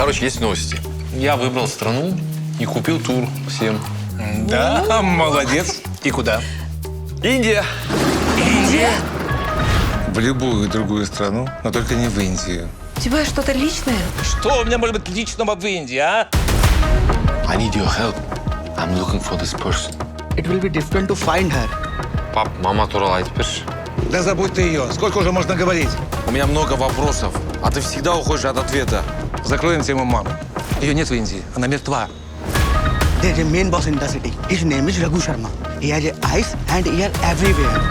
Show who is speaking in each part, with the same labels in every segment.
Speaker 1: Короче, есть новости. Я выбрал страну и купил тур всем.
Speaker 2: Да, молодец. И куда?
Speaker 1: Индия.
Speaker 3: Индия?
Speaker 2: В любую другую страну, но только не в Индию.
Speaker 3: У тебя что-то личное?
Speaker 4: Что у меня может быть личного в Индии, а?
Speaker 1: I need your help. I'm looking for this person.
Speaker 5: It will be difficult to find her.
Speaker 1: Пап, мама туралы айтып берші.
Speaker 2: Да забудь ты ее. Сколько уже можно говорить?
Speaker 1: У меня много вопросов, а ты всегда уходишь от ответа.
Speaker 2: Закроем тему мамы. Ее нет в Индии. Она мертва.
Speaker 5: There is a main boss in the city. His name is Raghu Sharma. He has eyes and ear everywhere.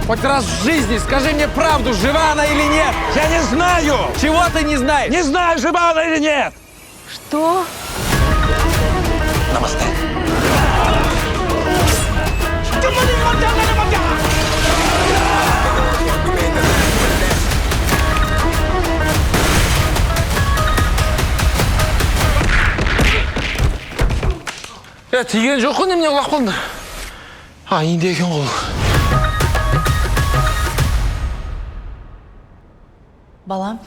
Speaker 6: Хоть раз в жизни скажи мне правду, жива она или нет?
Speaker 4: Я не знаю!
Speaker 6: Чего ты не знаешь?
Speaker 4: Не знаю, жива она или нет!
Speaker 3: Что?
Speaker 4: Намасте.
Speaker 1: Тиген жоқ қой немене құлақ болды. Индия екен ғой.
Speaker 3: Балам,